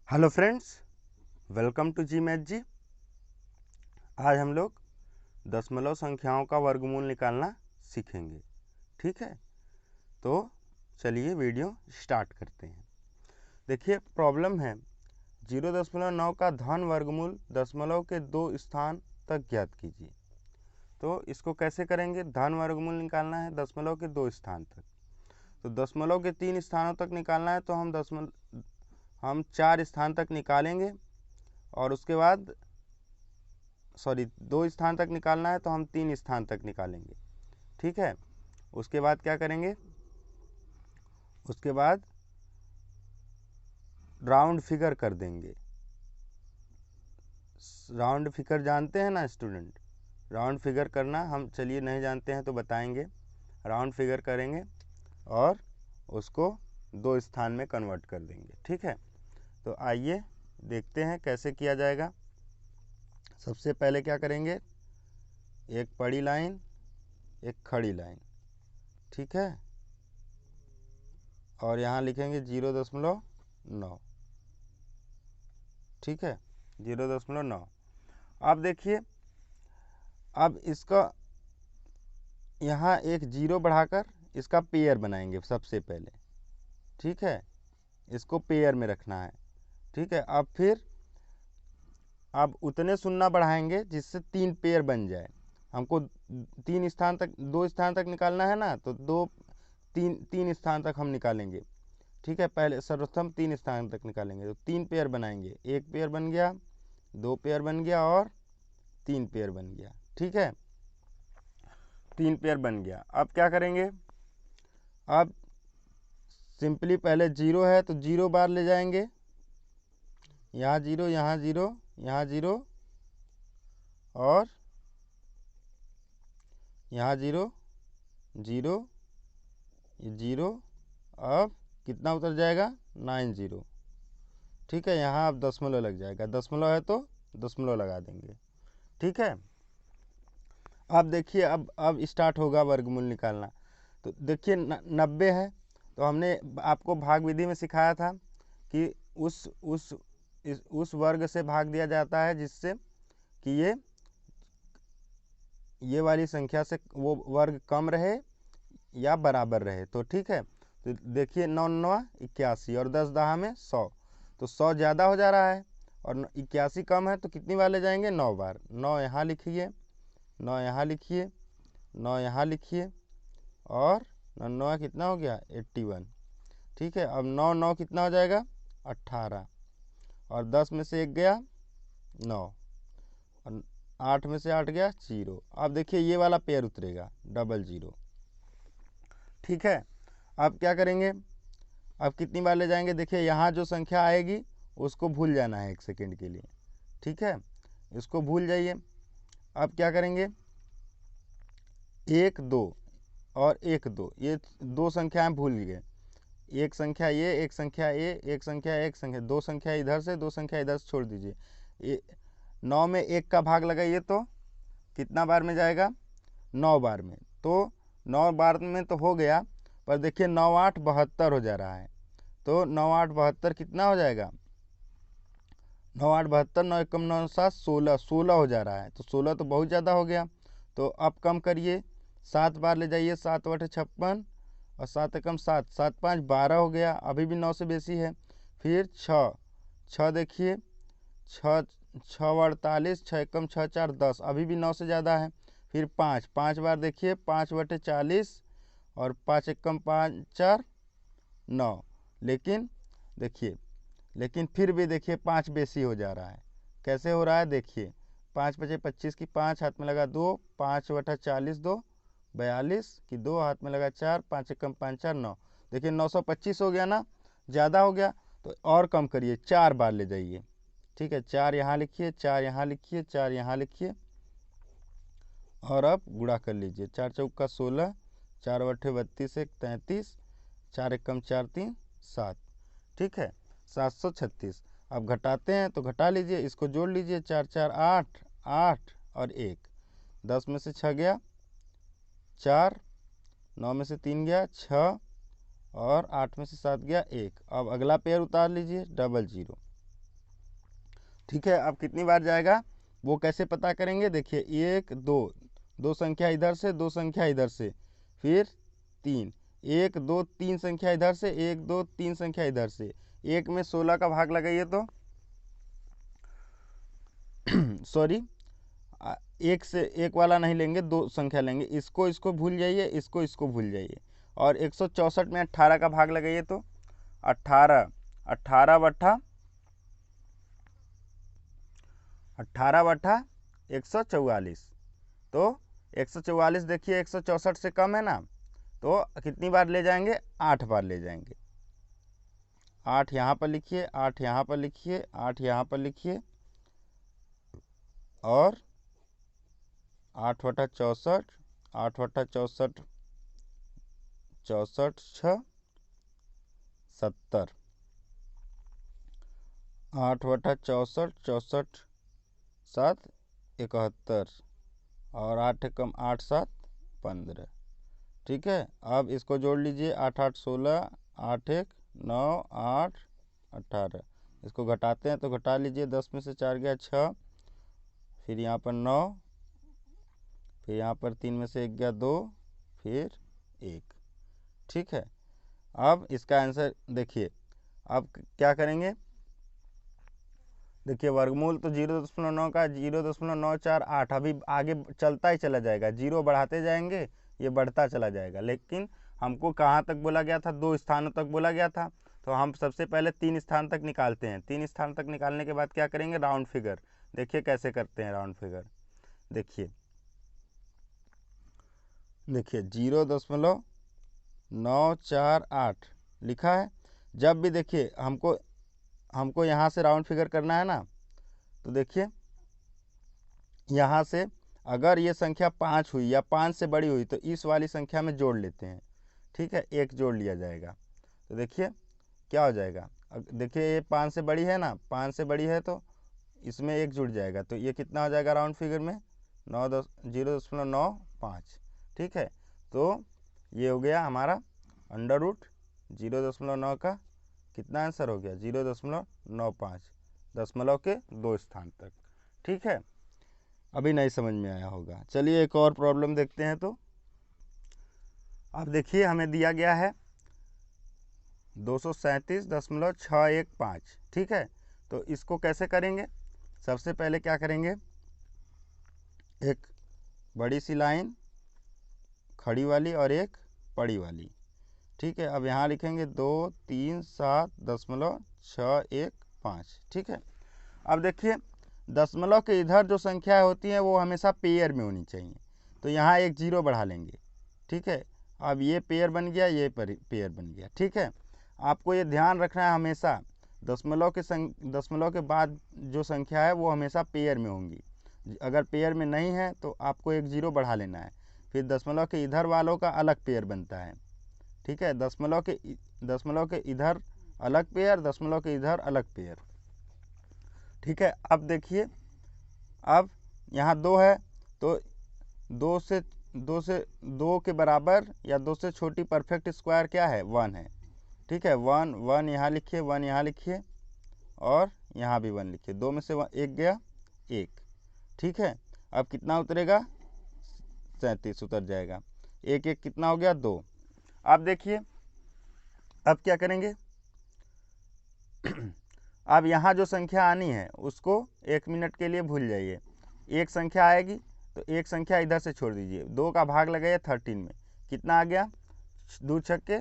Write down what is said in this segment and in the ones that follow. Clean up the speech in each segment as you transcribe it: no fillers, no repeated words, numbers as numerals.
Hello friends, welcome to जी math जी। आज हम लोग दशमलव संख्याओं का वर्गमूल निकालना सीखेंगे। ठीक है, तो चलिए वीडियो स्टार्ट करते हैं। देखिए, प्रॉब्लम है 0.9 का धन वर्गमूल दशमलव के 2 स्थान तक ज्ञात कीजिए। तो इसको कैसे करेंगे? धन वर्गमूल निकालना है दशमलव के 2 स्थान तक। तो दशमलव के 3 स्थानों तक निकालना है, तो हम 4 स्थान तक निकालेंगे और उसके बाद 2 स्थान तक निकालना है तो हम 3 स्थान तक निकालेंगे। ठीक है, उसके बाद क्या करेंगे? उसके बाद राउंड फिगर कर देंगे। राउंड फिगर जानते हैं ना स्टूडेंट? राउंड फिगर करना हम चलिए नहीं जानते हैं तो बताएंगे। राउंड फिगर करेंगे और उसको 2 स्थान में कन्वर्ट कर देंगे। ठीक है, तो आइए देखते हैं कैसे किया जाएगा। सबसे पहले क्या करेंगे? एक बड़ी लाइन, एक खड़ी लाइन। ठीक है, और यहाँ लिखेंगे 0.9। ठीक है, 0.9। अब देखिए, अब इसका यहाँ एक जीरो बढ़ाकर इसका पेयर बनाएंगे सबसे पहले। ठीक है, इसको पेयर में रखना है। ठीक है, अब उतने शून्य बढ़ाएंगे जिससे 3 पेयर बन जाए। हमको 3 स्थान तक 2 स्थान तक निकालना है ना, तो 3 स्थान तक हम निकालेंगे। ठीक है, पहले सर्वप्रथम 3 स्थान तक निकालेंगे तो 3 पेयर बनाएंगे। 1 पेयर बन गया, 2 पेयर बन गया और 3 पेयर बन गया। ठीक है, 3 पेयर बन गया। अब क्या करेंगे? अब सिंपली पहले 0 है तो 0 बार ले जाएंगे। यहाँ 0, यहाँ 0, यहाँ 0 और यहाँ 0, 0, 0। अब कितना उतर जाएगा? 90। ठीक है, यहाँ अब दशमलव लग जाएगा। दशमलव है तो दशमलव लगा देंगे। ठीक है, अब देखिए, अब स्टार्ट होगा वर्गमूल निकालना। तो देखिए 90 है, तो हमने आपको भाग विधि में सिखाया था कि उस वर्ग से भाग दिया जाता है जिससे कि ये वाली संख्या से वो वर्ग कम रहे या बराबर रहे। तो ठीक है, तो देखिए 9 9 81 और 10 दहा में 100। तो 100 ज़्यादा हो जा रहा है और 81 कम है, तो कितनी बार ले जाएंगे? 9 बार। 9 यहाँ लिखिए, 9 यहाँ लिखिए, 9 यहाँ लिखिए और 9 कितना हो गया? 81। ठीक है, अब 9 9 कितना हो जाएगा? 18 और 10 में से 1 गया 9 और 8 में से 8 गया 0। अब देखिए ये वाला पेयर उतरेगा, डबल 0। ठीक है, अब क्या करेंगे? अब कितनी बार ले जाएंगे? देखिए यहाँ जो संख्या आएगी उसको भूल जाना है 1 सेकेंड के लिए। ठीक है, इसको भूल जाइए। अब क्या करेंगे? 1 2 और 1 2, ये 2 संख्याएं भूल गए। एक संख्या ये, एक संख्या ए, एक संख्या, एक संख्या, 2 संख्या इधर से, 2 संख्या इधर से छोड़ दीजिए। 9 में 1 का भाग लगाइए तो कितना बार में जाएगा? 9 बार में। तो 9 बार में तो हो गया, पर देखिए 9 8 72 हो जा रहा है। तो 9 8 72 कितना हो जाएगा? 9 8 72, 9 एकम 9 7 16, 16 हो जा रहा है। तो 16 तो बहुत ज़्यादा हो गया, तो अब कम करिए, 7 बार ले जाइए। 7 8 56 और 7 एकम 7, 7 5 12 हो गया, अभी भी 9 से बेसी है। फिर 6 देखिए, 6 6 48, 6 एकम 6 4 10, अभी भी 9 से ज़्यादा है। फिर 5 बार देखिए, 5 बटे 40 और 5 एकम 5 4 9। लेकिन फिर भी देखिए 5 बेसी हो जा रहा है। कैसे हो रहा है? देखिए 5 बचे 25 की 5 हाथ में लगा 2, 5 बटा 40 2, 42 की 2 हाथ में लगा 4, 5 एकम 5 4 9। देखिए 925 हो गया ना, ज़्यादा हो गया। तो और कम करिए, 4 बार ले जाइए। ठीक है, 4 यहाँ लिखिए, 4 यहाँ लिखिए, 4 यहाँ लिखिए और अब गुणा कर लीजिए। 4 चौका 16, 4 बटे 32 1 33, 4 एकम 4 3 7। ठीक है, 736। अब घटाते हैं तो घटा लीजिए, इसको जोड़ लीजिए। 4 4 8 8 और 1, 10 में से 6 गया 4, 9 में से 3 गया 6 और 8 में से 7 गया 1। अब अगला पेयर उतार लीजिए, डबल 0। ठीक है, अब कितनी बार जाएगा वो कैसे पता करेंगे, देखिए 1 2, दो संख्या इधर से, दो संख्या इधर से, फिर 3, 1 2 3 संख्या इधर से, 1 2 3 संख्या इधर से। एक में 16 का भाग लगाइए तो सॉरी, एक से एक वाला नहीं लेंगे, दो संख्या लेंगे, इसको भूल जाइए, इसको भूल जाइए। और 164 में 18 का भाग लगाइए तो 18, 18 बट्ठा 144, तो 144 देखिए 164 से कम है ना, तो कितनी बार ले जाएंगे, 8 बार ले जाएंगे। 8 यहाँ पर लिखिए, 8 यहाँ पर लिखिए, 8 यहाँ पर लिखिए, और 8 बटा 64, 8 बटा 64, 64 6 70, 8 बटा 64, 64 7 71, और 8 कम 8 7 15। ठीक है, अब इसको जोड़ लीजिए, 8 8 16, 8 1 9, 8 18। इसको घटाते हैं तो घटा लीजिए, 10 में से 4 गया 6, फिर यहाँ पर 9, फिर यहाँ पर 3 में से 1 गया 2, फिर 1। ठीक है, अब इसका आंसर देखिए, अब क्या करेंगे, देखिए वर्गमूल तो 0.9 का 0.948, अभी आगे चलता ही चला जाएगा, जीरो बढ़ाते जाएंगे, ये बढ़ता चला जाएगा। लेकिन हमको कहाँ तक बोला गया था, 2 स्थानों तक बोला गया था, तो हम सबसे पहले 3 स्थान तक निकालते हैं। 3 स्थान तक निकालने के बाद क्या करेंगे, राउंड फिगर। देखिए कैसे करते हैं राउंड फिगर, देखिए 0.948 लिखा है। जब भी देखिए हमको यहाँ से राउंड फिगर करना है ना, तो देखिए यहाँ से अगर ये संख्या 5 हुई या 5 से बड़ी हुई तो इस वाली संख्या में जोड़ लेते हैं। ठीक है, 1 जोड़ लिया जाएगा, तो देखिए क्या हो जाएगा, देखिए ये 5 से बड़ी है ना, 5 से बड़ी है तो इसमें 1 जुड़ जाएगा, तो ये कितना हो जाएगा राउंड फिगर में 0.95। ठीक है, तो ये हो गया हमारा अंडर रूट 0.9 का कितना आंसर हो गया, 0.95, दशमलव के 2 स्थान तक। ठीक है, अभी नहीं समझ में आया होगा। चलिए एक और प्रॉब्लम देखते हैं। तो अब देखिए हमें दिया गया है 237.615। ठीक है, तो इसको कैसे करेंगे, सबसे पहले क्या करेंगे, एक बड़ी सी लाइन खड़ी वाली और एक पड़ी वाली। ठीक है, अब यहाँ लिखेंगे 237.615। ठीक है, अब देखिए दशमलव के इधर जो संख्या होती है वो हमेशा पेयर में होनी चाहिए, तो यहाँ एक जीरो बढ़ा लेंगे। ठीक है, अब ये पेयर बन गया, ये पेयर बन गया। ठीक है, आपको ये ध्यान रखना है हमेशा दशमलव के बाद जो संख्या है वो हमेशा पेयर में होंगी। अगर पेयर में नहीं है तो आपको एक जीरो बढ़ा लेना है, फिर दशमलव के इधर वालों का अलग पेयर बनता है। ठीक है, दशमलव के इधर अलग पेयर, दशमलव के इधर अलग पेयर। ठीक है, अब देखिए, अब यहाँ 2 है तो 2 के बराबर या 2 से छोटी परफेक्ट स्क्वायर क्या है, 1 है। ठीक है, 1 1 यहाँ लिखिए, 1 यहाँ लिखिए, और यहाँ भी 1 लिखिए, 2 में से 1 गया 1। ठीक है, अब कितना उतरेगा, 37 उतर जाएगा, 1 1 कितना हो गया, 2। अब देखिए अब क्या करेंगे, अब यहाँ जो संख्या आनी है उसको 1 मिनट के लिए भूल जाइए। एक संख्या आएगी तो एक संख्या इधर से छोड़ दीजिए, 2 का भाग लगाइए 13 में, कितना आ गया, 2 छक्के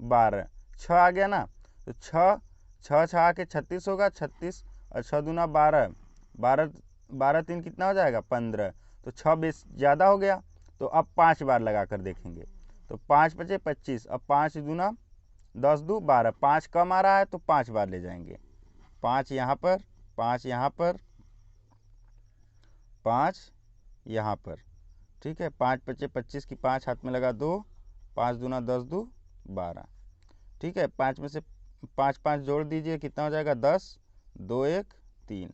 12, 6 आ गया ना, तो 6 6 आके 36 होगा, 36 और 6 दूना 12, 12 12 3 कितना हो जाएगा, 15, तो 6 बेस ज़्यादा हो गया, तो अब 5 बार लगा कर देखेंगे, तो 5 बचे 25, अब 5 दूना 10 दू 12, 5 कम आ रहा है तो 5 बार ले जाएंगे, 5 यहाँ पर, 5 यहाँ पर, 5 यहाँ पर। ठीक है, 5 बचे 25 की 5 हाथ में लगा 2, 5 दूना 10 दू 12। ठीक है, 5 में से 5 5 जोड़ दीजिए, कितना हो जाएगा, 10, 2 1 3।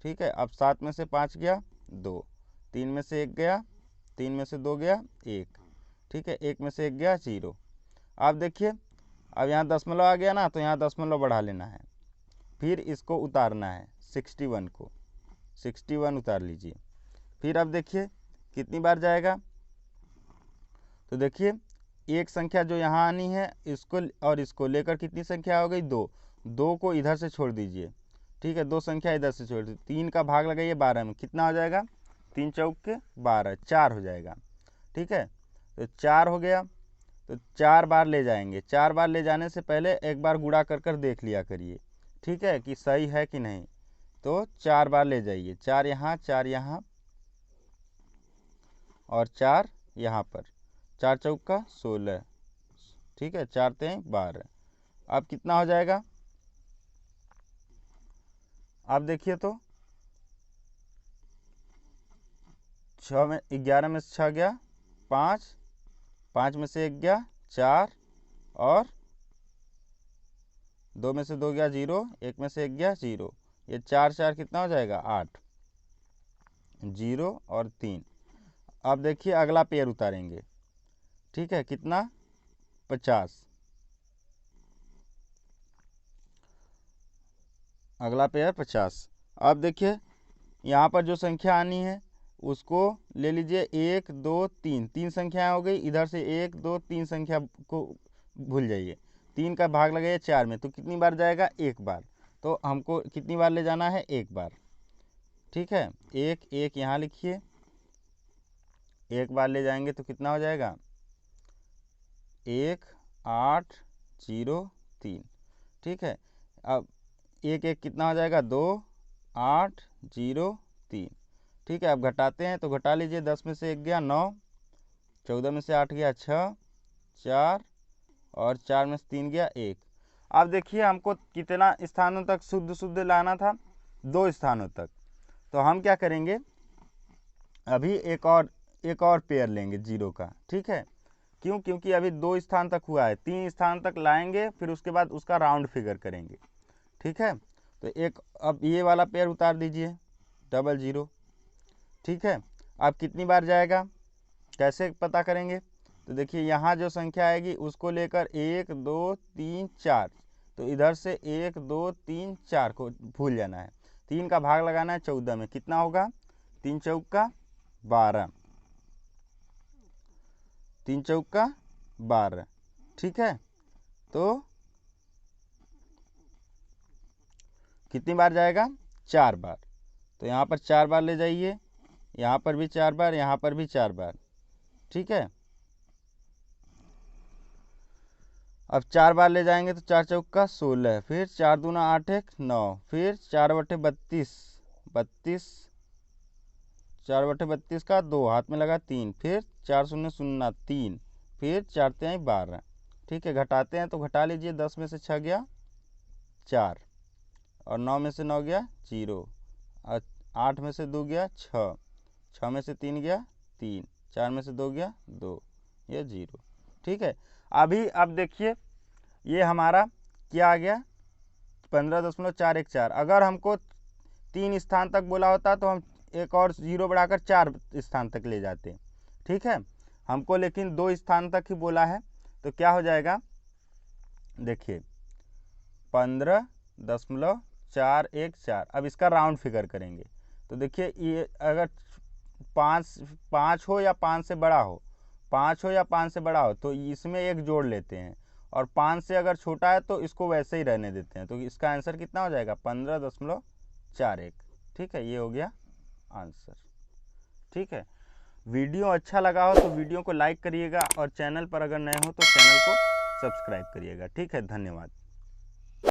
ठीक है, अब 7 में से 5 गया 2, 3 में से 1 गया, 3 में से 2 गया 1। ठीक है, 1 में से 1 गया 0। अब देखिए अब यहाँ दशमलव आ गया ना, तो यहाँ दशमलव बढ़ा लेना है, फिर इसको उतारना है, 61 को, 61 उतार लीजिए। फिर अब देखिए कितनी बार जाएगा, तो देखिए एक संख्या जो यहाँ आनी है इसको और इसको लेकर कितनी संख्या हो गई, 2, 2 को इधर से छोड़ दीजिए, ठीक है, 2 संख्या इधर से छोड़ दीजिए, 3 का भाग लगाइए 12 में, कितना हो जाएगा, 3 चौक के 12, 4 हो जाएगा, ठीक है। तो 4 हो गया, तो 4 बार ले जाएंगे, 4 बार ले जाने से पहले एक बार गुणा कर देख लिया करिए, ठीक है, कि सही है कि नहीं। तो 4 बार ले जाइए, 4 यहाँ 4 यहाँ और 4 यहाँ पर, 4 चौका 16, ठीक है, 4 तेईं 12। अब कितना हो जाएगा, अब देखिए तो 6 में 11 में से 6 गया 5, 5 में से 1 गया 4 और 2 में से 2 गया 0, 1 में से 1 गया 0, ये 4 4 कितना हो जाएगा 8, 0 और 3। अब देखिए अगला पेयर उतारेंगे, ठीक है, कितना 50, अगला पेयर 50। अब देखिए यहाँ पर जो संख्या आनी है उसको ले लीजिए 1 2 3, 3 संख्याएँ हो गई, इधर से 1 2 3 संख्या को भूल जाइए, 3 का भाग लगाइए 4 में, तो कितनी बार जाएगा, 1 बार। तो हमको कितनी बार ले जाना है, 1 बार, ठीक है, 1 1 यहाँ लिखिए, 1 बार ले जाएंगे तो कितना हो जाएगा 1 8 0 3, ठीक है। अब 1 1 कितना हो जाएगा 2 8 0 3, ठीक है। अब घटाते हैं तो घटा लीजिए, 10 में से 1 गया 9, 14 में से 8 गया 6, 4 और 4 में से 3 गया 1। अब देखिए हमको कितना स्थानों तक शुद्ध शुद्ध लाना था, 2 स्थानों तक। तो हम क्या करेंगे, अभी एक और पेयर लेंगे 0 का, ठीक है, क्यों, क्योंकि अभी 2 स्थान तक हुआ है, 3 स्थान तक लाएंगे, फिर उसके बाद उसका राउंड फिगर करेंगे, ठीक है। तो एक अब ये वाला पेयर उतार दीजिए 00, ठीक है। अब कितनी बार जाएगा, कैसे पता करेंगे, तो देखिए यहाँ जो संख्या आएगी उसको लेकर 1 2 3 4, तो इधर से 1 2 3 4 को भूल जाना है, 3 का भाग लगाना है 14 में, कितना होगा 3 चौका 12, 3 चौका 12, ठीक है। तो कितनी बार जाएगा, 4 बार, तो यहाँ पर 4 बार ले जाइए, यहाँ पर भी 4 बार, यहाँ पर भी 4 बार, ठीक है। अब 4 बार ले जाएंगे तो 4 चौका 16, फिर 4 दूना 8 1 9, फिर 4 बटे 32, 32, 4 बटे 32 का 2 हाथ में लगा 3, फिर 4 शून्य 0 3, फिर 4 तेईं 12, ठीक है। घटाते हैं तो घटा लीजिए, 10 में से 6 गया 4 और 9 में से 9 गया 0 और 8 में से 2 गया 6, 6 में से 3 गया 3, 4 में से 2 गया 2, ये 0, ठीक है। अभी अब देखिए ये हमारा क्या आ गया 15.414। अगर हमको 3 स्थान तक बोला होता तो हम एक और 0 बढ़ाकर 4 स्थान तक ले जाते, ठीक है। हमको लेकिन 2 स्थान तक ही बोला है, तो क्या हो जाएगा, देखिए 15.414। अब इसका राउंड फिगर करेंगे, तो देखिए ये अगर 5 हो या 5 से बड़ा हो, 5 हो या 5 से बड़ा हो, तो इसमें एक जोड़ लेते हैं, और 5 से अगर छोटा है तो इसको वैसे ही रहने देते हैं। तो इसका आंसर कितना हो जाएगा 15.41, ठीक है, ये हो गया आंसर, ठीक है। वीडियो अच्छा लगा हो तो वीडियो को लाइक करिएगा, और चैनल पर अगर नए हो तो चैनल को सब्सक्राइब करिएगा, ठीक है। धन्यवाद।